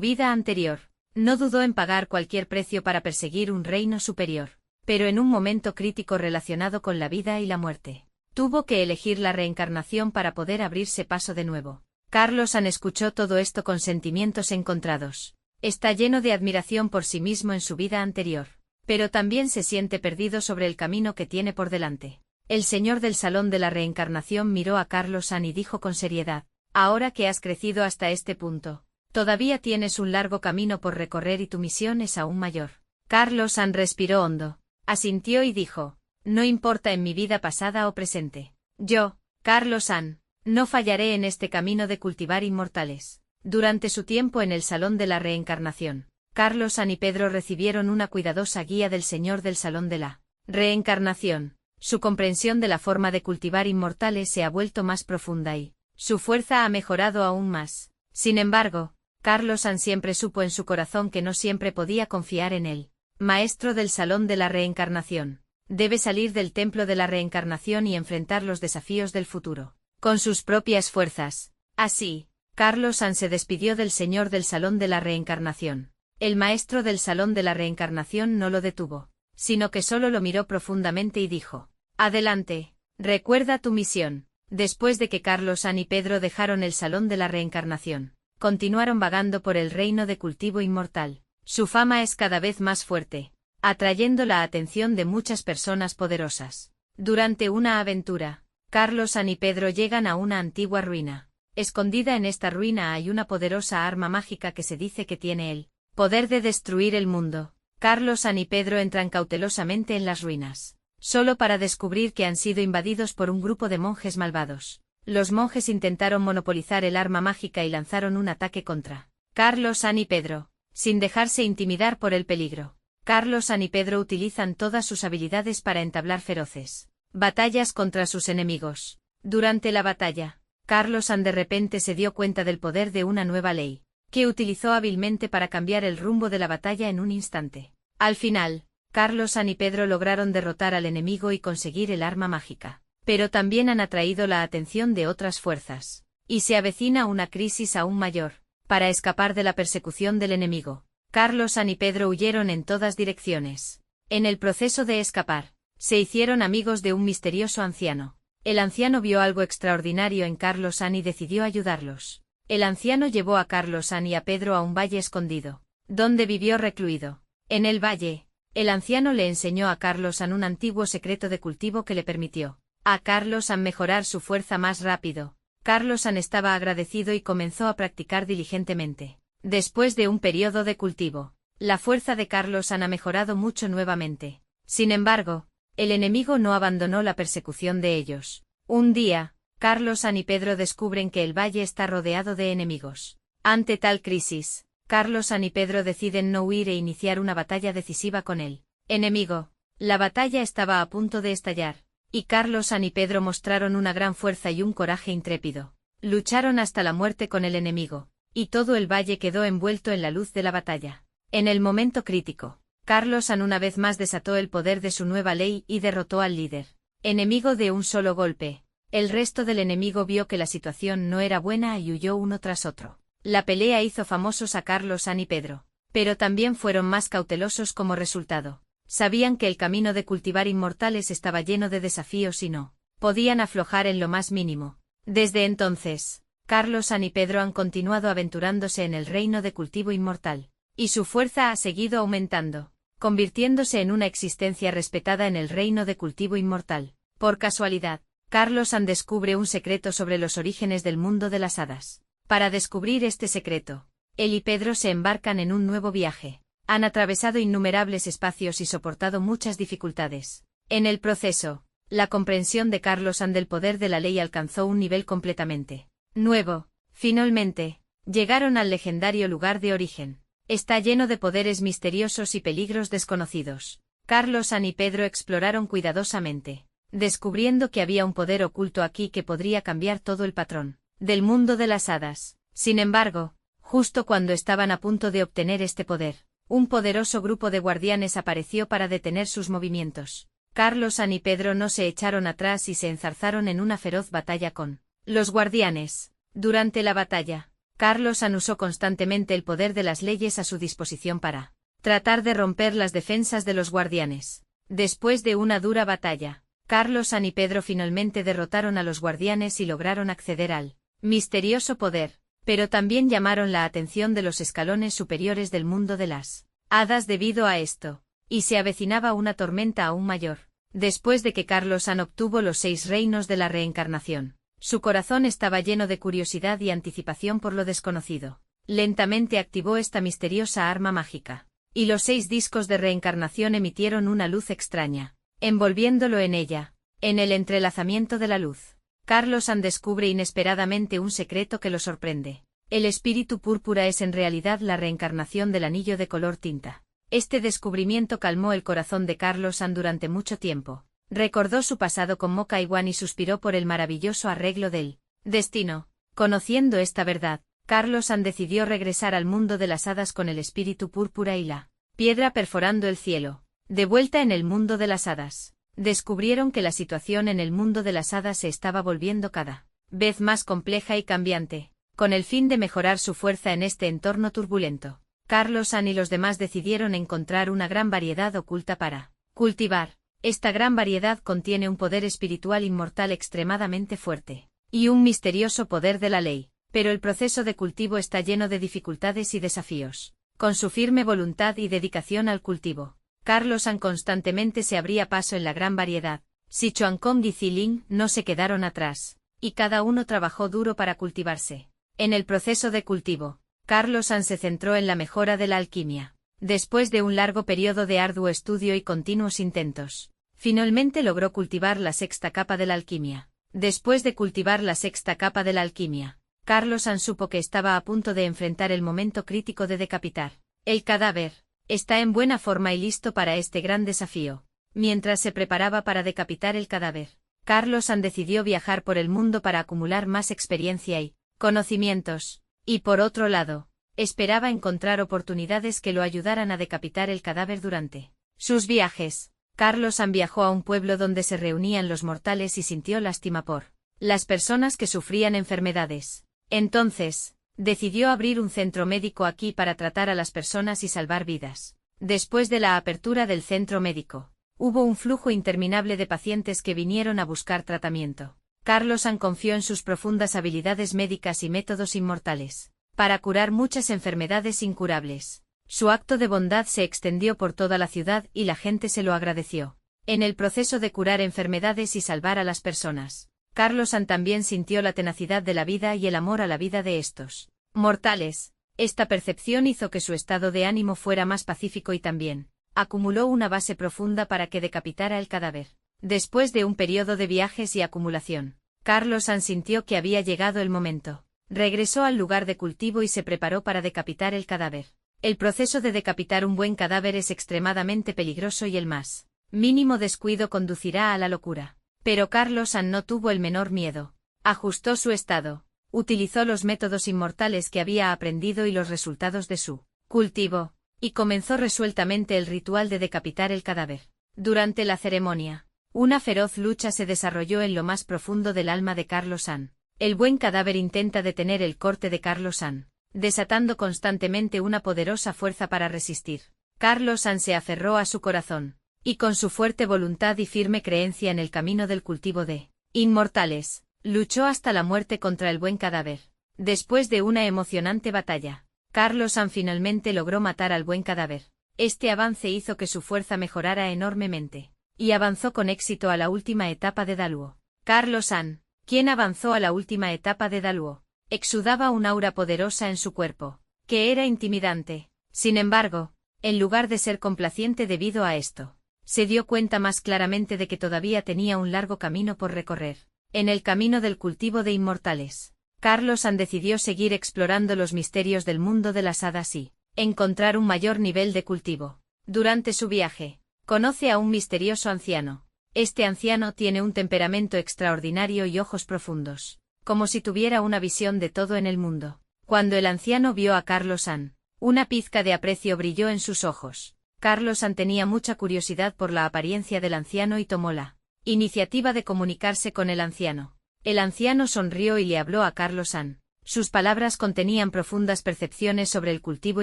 vida anterior, no dudó en pagar cualquier precio para perseguir un reino superior, pero en un momento crítico relacionado con la vida y la muerte, tuvo que elegir la reencarnación para poder abrirse paso de nuevo. Carlos San escuchó todo esto con sentimientos encontrados. Está lleno de admiración por sí mismo en su vida anterior, pero también se siente perdido sobre el camino que tiene por delante. El señor del salón de la reencarnación miró a Carlos San y dijo con seriedad: ahora que has crecido hasta este punto, todavía tienes un largo camino por recorrer y tu misión es aún mayor. Carlos San respiró hondo, asintió y dijo: no importa en mi vida pasada o presente. Yo, Carlos San, no fallaré en este camino de cultivar inmortales. Durante su tiempo en el salón de la reencarnación, Carlos San y Pedro recibieron una cuidadosa guía del señor del salón de la reencarnación. Su comprensión de la forma de cultivar inmortales se ha vuelto más profunda y su fuerza ha mejorado aún más. Sin embargo, Carlos San siempre supo en su corazón que no siempre podía confiar en él. Maestro del salón de la reencarnación, debe salir del templo de la reencarnación y enfrentar los desafíos del futuro con sus propias fuerzas. Así, Carlos San se despidió del señor del salón de la reencarnación. El maestro del salón de la reencarnación no lo detuvo, sino que solo lo miró profundamente y dijo: adelante, recuerda tu misión. Después de que Carlos San y Pedro dejaron el salón de la reencarnación, continuaron vagando por el reino de cultivo inmortal. Su fama es cada vez más fuerte, atrayendo la atención de muchas personas poderosas. Durante una aventura, Carlos San y Pedro llegan a una antigua ruina. Escondida en esta ruina hay una poderosa arma mágica que se dice que tiene el poder de destruir el mundo. Carlos San y Pedro entran cautelosamente en las ruinas, solo para descubrir que han sido invadidos por un grupo de monjes malvados. Los monjes intentaron monopolizar el arma mágica y lanzaron un ataque contra Carlos San y Pedro, sin dejarse intimidar por el peligro. Carlos San y Pedro utilizan todas sus habilidades para entablar feroces batallas contra sus enemigos. Durante la batalla, Carlos San de repente se dio cuenta del poder de una nueva ley, que utilizó hábilmente para cambiar el rumbo de la batalla en un instante. Al final, Carlos San y Pedro lograron derrotar al enemigo y conseguir el arma mágica, pero también han atraído la atención de otras fuerzas, y se avecina una crisis aún mayor. Para escapar de la persecución del enemigo, Carlos San y Pedro huyeron en todas direcciones. En el proceso de escapar, se hicieron amigos de un misterioso anciano. El anciano vio algo extraordinario en Carlos San y decidió ayudarlos. El anciano llevó a Carlos San y a Pedro a un valle escondido, donde vivió recluido. En el valle, el anciano le enseñó a Carlos San un antiguo secreto de cultivo que le permitió a Carlos San mejorar su fuerza más rápido. Carlos San estaba agradecido y comenzó a practicar diligentemente. Después de un periodo de cultivo, la fuerza de Carlos San ha mejorado mucho nuevamente. Sin embargo, el enemigo no abandonó la persecución de ellos. Un día, Carlos San y Pedro descubren que el valle está rodeado de enemigos. Ante tal crisis, Carlos San y Pedro deciden no huir e iniciar una batalla decisiva con el enemigo. La batalla estaba a punto de estallar, y Carlos San y Pedro mostraron una gran fuerza y un coraje intrépido. Lucharon hasta la muerte con el enemigo, y todo el valle quedó envuelto en la luz de la batalla. En el momento crítico, Carlos San una vez más desató el poder de su nueva ley y derrotó al líder enemigo de un solo golpe. El resto del enemigo vio que la situación no era buena y huyó uno tras otro. La pelea hizo famosos a Carlos San y Pedro, pero también fueron más cautelosos como resultado. Sabían que el camino de cultivar inmortales estaba lleno de desafíos y no podían aflojar en lo más mínimo. Desde entonces, Carlos San y Pedro han continuado aventurándose en el reino de cultivo inmortal, y su fuerza ha seguido aumentando, convirtiéndose en una existencia respetada en el reino de cultivo inmortal. Por casualidad, Carlos San descubre un secreto sobre los orígenes del mundo de las hadas. Para descubrir este secreto, él y Pedro se embarcan en un nuevo viaje. Han atravesado innumerables espacios y soportado muchas dificultades. En el proceso, la comprensión de Carlos San del poder de la ley alcanzó un nivel completamente nuevo. Finalmente, llegaron al legendario lugar de origen. Está lleno de poderes misteriosos y peligros desconocidos. Carlos San y Pedro exploraron cuidadosamente, descubriendo que había un poder oculto aquí que podría cambiar todo el patrón del mundo de las hadas. Sin embargo, Justo cuando estaban a punto de obtener este poder, un poderoso grupo de guardianes apareció para detener sus movimientos. Carlos-An y Pedro no se echaron atrás y se enzarzaron en una feroz batalla con los guardianes. Durante la batalla, Carlos-An usó constantemente el poder de las leyes a su disposición para tratar de romper las defensas de los guardianes. Después de una dura batalla, Carlos-An y Pedro finalmente derrotaron a los guardianes y lograron acceder al misterioso poder, pero también llamaron la atención de los escalones superiores del mundo de las hadas debido a esto, y se avecinaba una tormenta aún mayor. Después de que Carlos-An obtuvo los 6 reinos de la reencarnación, su corazón estaba lleno de curiosidad y anticipación por lo desconocido. Lentamente activó esta misteriosa arma mágica, y los 6 discos de reencarnación emitieron una luz extraña, envolviéndolo en ella. En el entrelazamiento de la luz, Carlos-An descubre inesperadamente un secreto que lo sorprende. El espíritu púrpura es en realidad la reencarnación del anillo de color tinta. Este descubrimiento calmó el corazón de Carlos-An durante mucho tiempo. Recordó su pasado con Mokaiwan y suspiró por el maravilloso arreglo del destino. Conociendo esta verdad, Carlos-An decidió regresar al mundo de las hadas con el espíritu púrpura y la piedra perforando el cielo. De vuelta en el mundo de las hadas, descubrieron que la situación en el mundo de las hadas se estaba volviendo cada vez más compleja y cambiante. Con el fin de mejorar su fuerza en este entorno turbulento, Carlos-An y los demás decidieron encontrar una gran variedad oculta para cultivar. Esta gran variedad contiene un poder espiritual inmortal extremadamente fuerte, y un misterioso poder de la ley, pero el proceso de cultivo está lleno de dificultades y desafíos. Con su firme voluntad y dedicación al cultivo, Carlos-An constantemente se abría paso en la gran variedad. Sichuan-Kong y Ziling no se quedaron atrás, y cada uno trabajó duro para cultivarse. En el proceso de cultivo, Carlos-An se centró en la mejora de la alquimia. Después de un largo periodo de arduo estudio y continuos intentos, finalmente logró cultivar la 6ª capa de la alquimia. Después de cultivar la 6ª capa de la alquimia, Carlos-An supo que estaba a punto de enfrentar el momento crítico de decapitar el cadáver. Está en buena forma y listo para este gran desafío. Mientras se preparaba para decapitar el cadáver, Carlos-An decidió viajar por el mundo para acumular más experiencia y conocimientos, y por otro lado, esperaba encontrar oportunidades que lo ayudaran a decapitar el cadáver durante sus viajes. Carlos-An viajó a un pueblo donde se reunían los mortales y sintió lástima por las personas que sufrían enfermedades. Entonces, decidió abrir un centro médico aquí para tratar a las personas y salvar vidas. Después de la apertura del centro médico, hubo un flujo interminable de pacientes que vinieron a buscar tratamiento. Carlos-An confió en sus profundas habilidades médicas y métodos inmortales para curar muchas enfermedades incurables. Su acto de bondad se extendió por toda la ciudad y la gente se lo agradeció. En el proceso de curar enfermedades y salvar a las personas, Carlos-An también sintió la tenacidad de la vida y el amor a la vida de estos mortales. Esta percepción hizo que su estado de ánimo fuera más pacífico y también acumuló una base profunda para que decapitara el cadáver. Después de un periodo de viajes y acumulación, Carlos-An sintió que había llegado el momento. Regresó al lugar de cultivo y se preparó para decapitar el cadáver. El proceso de decapitar un buen cadáver es extremadamente peligroso y el más mínimo descuido conducirá a la locura. Pero Carlos-An no tuvo el menor miedo. Ajustó su estado, utilizó los métodos inmortales que había aprendido y los resultados de su cultivo, y comenzó resueltamente el ritual de decapitar el cadáver. Durante la ceremonia, una feroz lucha se desarrolló en lo más profundo del alma de Carlos-An. El buen cadáver intenta detener el corte de Carlos-An, desatando constantemente una poderosa fuerza para resistir. Carlos-An se aferró a su corazón, y con su fuerte voluntad y firme creencia en el camino del cultivo de inmortales, luchó hasta la muerte contra el buen cadáver. Después de una emocionante batalla, Carlos-An finalmente logró matar al buen cadáver. Este avance hizo que su fuerza mejorara enormemente, y avanzó con éxito a la última etapa de Daluo. Carlos-An, quien avanzó a la última etapa de Daluo, exudaba un aura poderosa en su cuerpo, que era intimidante. Sin embargo, en lugar de ser complaciente debido a esto, se dio cuenta más claramente de que todavía tenía un largo camino por recorrer. En el camino del cultivo de inmortales, Carlos-An decidió seguir explorando los misterios del mundo de las hadas y encontrar un mayor nivel de cultivo. Durante su viaje, conoce a un misterioso anciano. Este anciano tiene un temperamento extraordinario y ojos profundos, como si tuviera una visión de todo en el mundo. Cuando el anciano vio a Carlo San, una pizca de aprecio brilló en sus ojos. Carlo San tenía mucha curiosidad por la apariencia del anciano y tomó la iniciativa de comunicarse con el anciano. El anciano sonrió y le habló a Carlo San. Sus palabras contenían profundas percepciones sobre el cultivo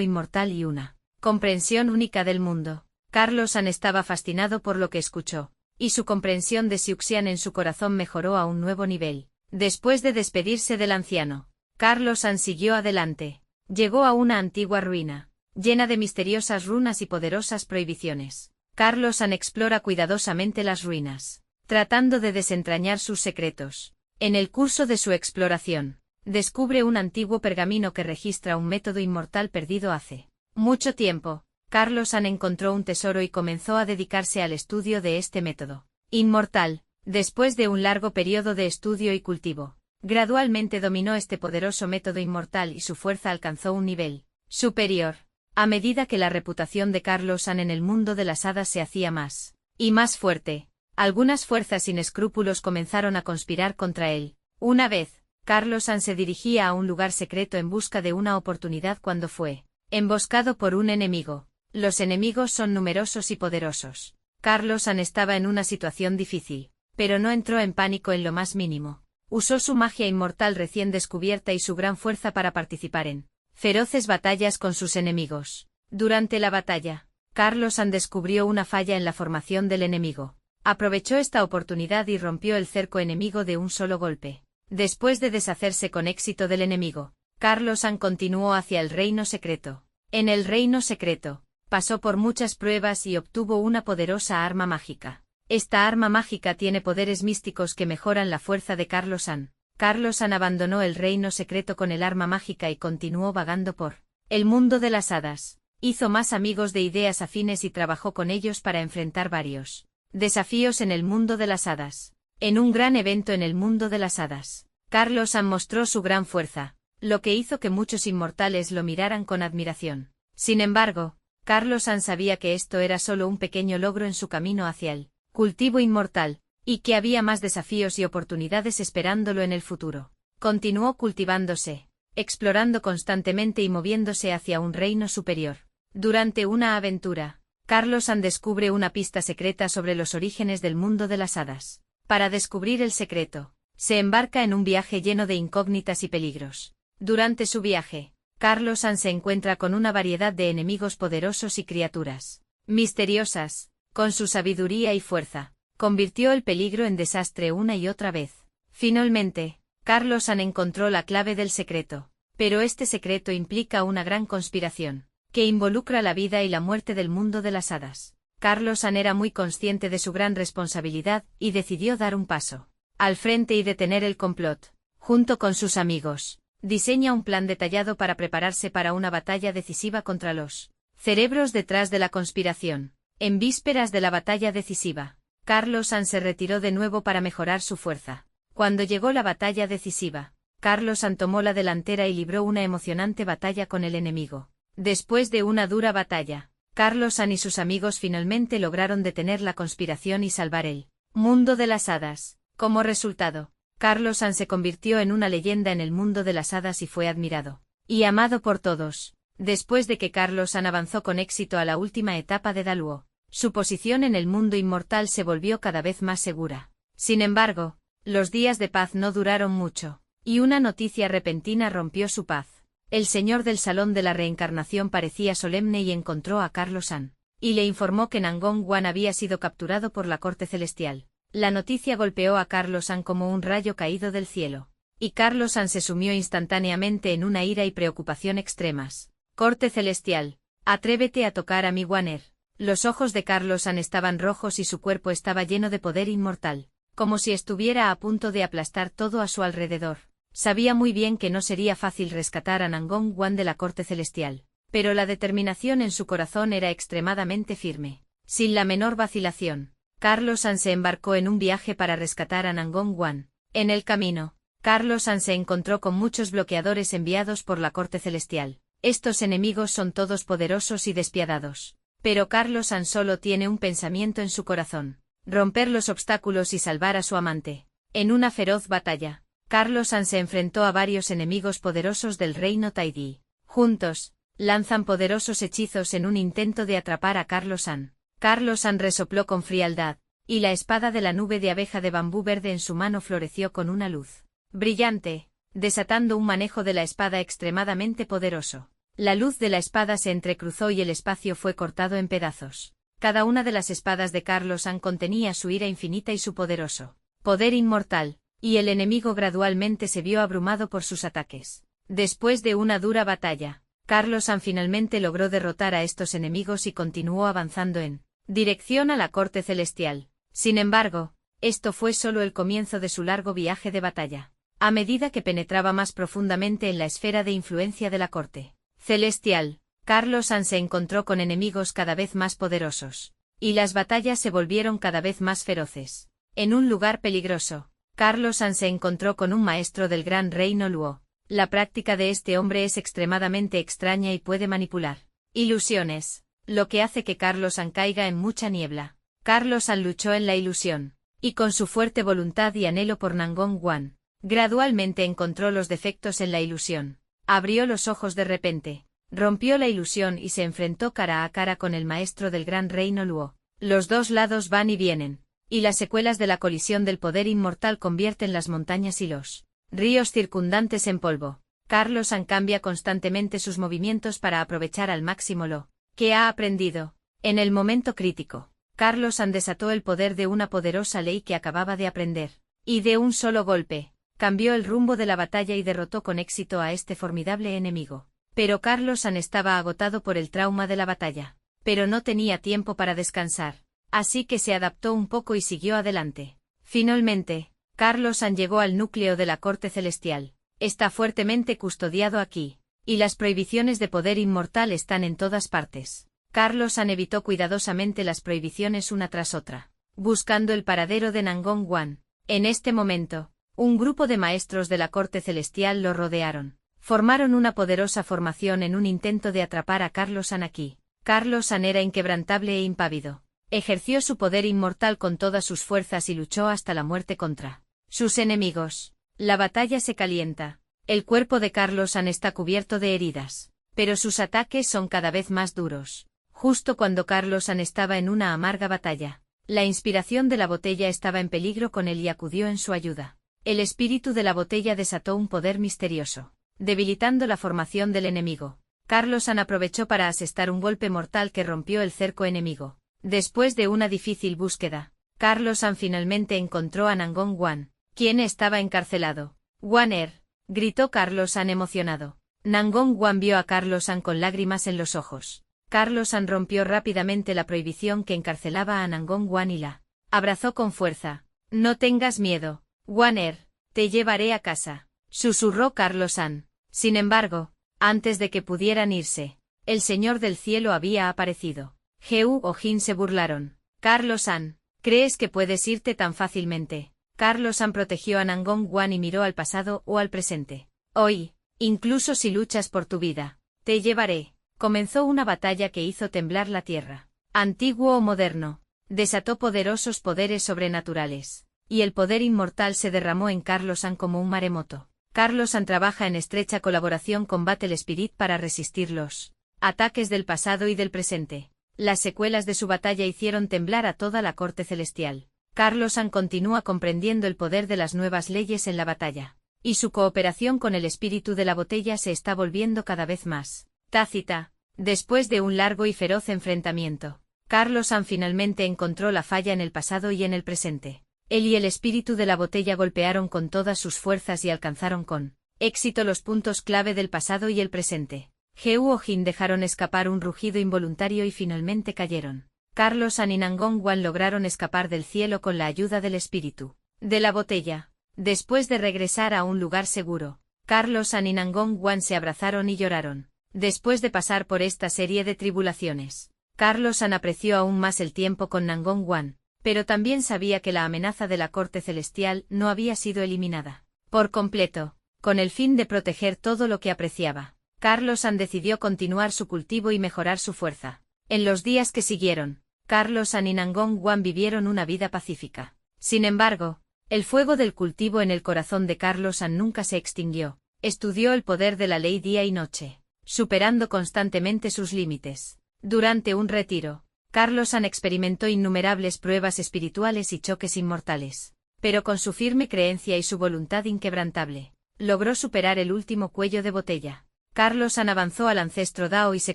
inmortal y una comprensión única del mundo. Carlo San estaba fascinado por lo que escuchó, y su comprensión de Xiuxian en su corazón mejoró a un nuevo nivel. Después de despedirse del anciano, Carlo San siguió adelante. Llegó a una antigua ruina, llena de misteriosas runas y poderosas prohibiciones. Carlo San explora cuidadosamente las ruinas, tratando de desentrañar sus secretos. En el curso de su exploración, descubre un antiguo pergamino que registra un método inmortal perdido hace mucho tiempo. Carlo San encontró un tesoro y comenzó a dedicarse al estudio de este método inmortal. Después de un largo periodo de estudio y cultivo, gradualmente dominó este poderoso método inmortal y su fuerza alcanzó un nivel superior. A medida que la reputación de Carlo San en el mundo de las hadas se hacía más y más fuerte, algunas fuerzas sin escrúpulos comenzaron a conspirar contra él. Una vez, Carlo San se dirigía a un lugar secreto en busca de una oportunidad cuando fue emboscado por un enemigo. Los enemigos son numerosos y poderosos. Carlo San estaba en una situación difícil, pero no entró en pánico en lo más mínimo. Usó su magia inmortal recién descubierta y su gran fuerza para participar en feroces batallas con sus enemigos. Durante la batalla, Carlo San descubrió una falla en la formación del enemigo. Aprovechó esta oportunidad y rompió el cerco enemigo de un solo golpe. Después de deshacerse con éxito del enemigo, Carlo San continuó hacia el reino secreto. En el reino secreto, pasó por muchas pruebas y obtuvo una poderosa arma mágica. Esta arma mágica tiene poderes místicos que mejoran la fuerza de Carlo San. Carlo San abandonó el reino secreto con el arma mágica y continuó vagando por el mundo de las hadas. Hizo más amigos de ideas afines y trabajó con ellos para enfrentar varios desafíos en el mundo de las hadas. En un gran evento en el mundo de las hadas, Carlo San mostró su gran fuerza, lo que hizo que muchos inmortales lo miraran con admiración. Sin embargo, Carlo San sabía que esto era solo un pequeño logro en su camino hacia el cultivo inmortal, y que había más desafíos y oportunidades esperándolo en el futuro. Continuó cultivándose, explorando constantemente y moviéndose hacia un reino superior. Durante una aventura, Carlo San descubre una pista secreta sobre los orígenes del mundo de las hadas. Para descubrir el secreto, se embarca en un viaje lleno de incógnitas y peligros. Durante su viaje, Carlo San se encuentra con una variedad de enemigos poderosos y criaturas misteriosas. Con su sabiduría y fuerza, convirtió el peligro en desastre una y otra vez. Finalmente, Carlo San encontró la clave del secreto, pero este secreto implica una gran conspiración, que involucra la vida y la muerte del mundo de las hadas. Carlo San era muy consciente de su gran responsabilidad y decidió dar un paso al frente y detener el complot. Junto con sus amigos, diseña un plan detallado para prepararse para una batalla decisiva contra los cerebros detrás de la conspiración. En vísperas de la batalla decisiva, Carlo San se retiró de nuevo para mejorar su fuerza. Cuando llegó la batalla decisiva, Carlo San tomó la delantera y libró una emocionante batalla con el enemigo. Después de una dura batalla, Carlo San y sus amigos finalmente lograron detener la conspiración y salvar el mundo de las hadas. Como resultado, Carlo San se convirtió en una leyenda en el mundo de las hadas y fue admirado y amado por todos. Después de que Carlo San avanzó con éxito a la última etapa de Daluo, su posición en el mundo inmortal se volvió cada vez más segura. Sin embargo, los días de paz no duraron mucho, y una noticia repentina rompió su paz. El señor del Salón de la Reencarnación parecía solemne y encontró a Carlo San, y le informó que Nangong Wan había sido capturado por la corte celestial. La noticia golpeó a Carlo San como un rayo caído del cielo, y Carlo San se sumió instantáneamente en una ira y preocupación extremas. Corte celestial, atrévete a tocar a mi Wanner. Los ojos de Carlo San estaban rojos y su cuerpo estaba lleno de poder inmortal, como si estuviera a punto de aplastar todo a su alrededor. Sabía muy bien que no sería fácil rescatar a Nangong Wan de la corte celestial, pero la determinación en su corazón era extremadamente firme. Sin la menor vacilación, Carlo San se embarcó en un viaje para rescatar a Nangong Wan. En el camino, Carlo San se encontró con muchos bloqueadores enviados por la corte celestial. Estos enemigos son todos poderosos y despiadados. Pero Carlo San solo tiene un pensamiento en su corazón: romper los obstáculos y salvar a su amante. En una feroz batalla, Carlos Han se enfrentó a varios enemigos poderosos del reino Taidí. Juntos, lanzan poderosos hechizos en un intento de atrapar a Carlos Han. Carlos Han resopló con frialdad, y la espada de la nube de abeja de bambú verde en su mano floreció con una luz brillante, desatando un manejo de la espada extremadamente poderoso. La luz de la espada se entrecruzó y el espacio fue cortado en pedazos. Cada una de las espadas de Carlos Han contenía su ira infinita y su poderoso poder inmortal, y el enemigo gradualmente se vio abrumado por sus ataques. Después de una dura batalla, Carlos Han finalmente logró derrotar a estos enemigos y continuó avanzando en dirección a la corte celestial. Sin embargo, esto fue solo el comienzo de su largo viaje de batalla. A medida que penetraba más profundamente en la esfera de influencia de la corte celestial, Carlos Han se encontró con enemigos cada vez más poderosos, y las batallas se volvieron cada vez más feroces. En un lugar peligroso, Carlos Han se encontró con un maestro del gran reino Luo. La práctica de este hombre es extremadamente extraña y puede manipular ilusiones, lo que hace que Carlos Han caiga en mucha niebla. Carlos Han luchó en la ilusión, y con su fuerte voluntad y anhelo por Nangong Wan, gradualmente encontró los defectos en la ilusión. Abrió los ojos de repente, rompió la ilusión y se enfrentó cara a cara con el maestro del gran reino Luo. Los dos lados van y vienen, y las secuelas de la colisión del poder inmortal convierten las montañas y los ríos circundantes en polvo. Carlos Han cambia constantemente sus movimientos para aprovechar al máximo lo que ha aprendido. En el momento crítico, Carlos Han desató el poder de una poderosa ley que acababa de aprender, y de un solo golpe, cambió el rumbo de la batalla y derrotó con éxito a este formidable enemigo. Pero Carlos Han estaba agotado por el trauma de la batalla, pero no tenía tiempo para descansar, así que se adaptó un poco y siguió adelante. Finalmente, Carlos Han llegó al núcleo de la corte celestial. Está fuertemente custodiado aquí, y las prohibiciones de poder inmortal están en todas partes. Carlos Han evitó cuidadosamente las prohibiciones una tras otra, buscando el paradero de Nangong Wan. En este momento, un grupo de maestros de la corte celestial lo rodearon. Formaron una poderosa formación en un intento de atrapar a Carlos Han aquí. Carlos Han era inquebrantable e impávido. Ejerció su poder inmortal con todas sus fuerzas y luchó hasta la muerte contra sus enemigos. La batalla se calienta. El cuerpo de Carlos Han está cubierto de heridas, pero sus ataques son cada vez más duros. Justo cuando Carlos Han estaba en una amarga batalla, la inspiración de la botella estaba en peligro con él y acudió en su ayuda. El espíritu de la botella desató un poder misterioso, debilitando la formación del enemigo. Carlos Han aprovechó para asestar un golpe mortal que rompió el cerco enemigo. Después de una difícil búsqueda, Carlos Han finalmente encontró a Nangong Wan, quien estaba encarcelado. «Wan-er», gritó Carlos Han emocionado. Nangong Wan vio a Carlos Han con lágrimas en los ojos. Carlos Han rompió rápidamente la prohibición que encarcelaba a Nangong Wan y la abrazó con fuerza. «No tengas miedo, Wan-er, te llevaré a casa», susurró Carlos Han. Sin embargo, antes de que pudieran irse, el Señor del Cielo había aparecido. Heu o Jin se burlaron. «Carlos Han, ¿crees que puedes irte tan fácilmente?» Carlos Han protegió a Nangong Wan y miró al pasado o al presente. «Hoy, incluso si luchas por tu vida, te llevaré». Comenzó una batalla que hizo temblar la tierra. Antiguo o moderno, desató poderosos poderes sobrenaturales, y el poder inmortal se derramó en Carlos Han como un maremoto. Carlos Han trabaja en estrecha colaboración con Battle Spirit para resistir los ataques del pasado y del presente. Las secuelas de su batalla hicieron temblar a toda la corte celestial. Carlos Han continúa comprendiendo el poder de las nuevas leyes en la batalla, y su cooperación con el espíritu de la botella se está volviendo cada vez más tácita. Después de un largo y feroz enfrentamiento, Carlos Han finalmente encontró la falla en el pasado y en el presente. Él y el espíritu de la botella golpearon con todas sus fuerzas y alcanzaron con éxito los puntos clave del pasado y el presente. Heu o Jin dejaron escapar un rugido involuntario y finalmente cayeron. Carlos Han y Nangong Wan lograron escapar del cielo con la ayuda del espíritu de la botella. Después de regresar a un lugar seguro, Carlos Han y Nangong Wan se abrazaron y lloraron. Después de pasar por esta serie de tribulaciones, Carlos Han apreció aún más el tiempo con Nangong Wan, pero también sabía que la amenaza de la corte celestial no había sido eliminada por completo. Con el fin de proteger todo lo que apreciaba, Carlos Han decidió continuar su cultivo y mejorar su fuerza. En los días que siguieron, Carlos Han y Nangong Wan vivieron una vida pacífica. Sin embargo, El fuego del cultivo en el corazón de Carlos San nunca se extinguió. Estudió el poder de la ley día y noche, superando constantemente sus límites. Durante un retiro, Carlos San experimentó innumerables pruebas espirituales y choques inmortales. Pero con su firme creencia y su voluntad inquebrantable, logró superar el último cuello de botella. Carlos San avanzó al ancestro Dao y se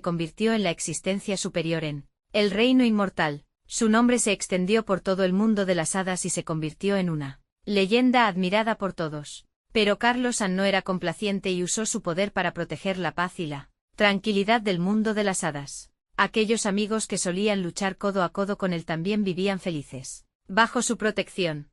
convirtió en la existencia superior en el reino inmortal. Su nombre se extendió por todo el mundo de las hadas y se convirtió en una leyenda admirada por todos. Pero Carlos San no era complaciente y usó su poder para proteger la paz y la tranquilidad del mundo de las hadas. Aquellos amigos que solían luchar codo a codo con él también vivían felices bajo su protección.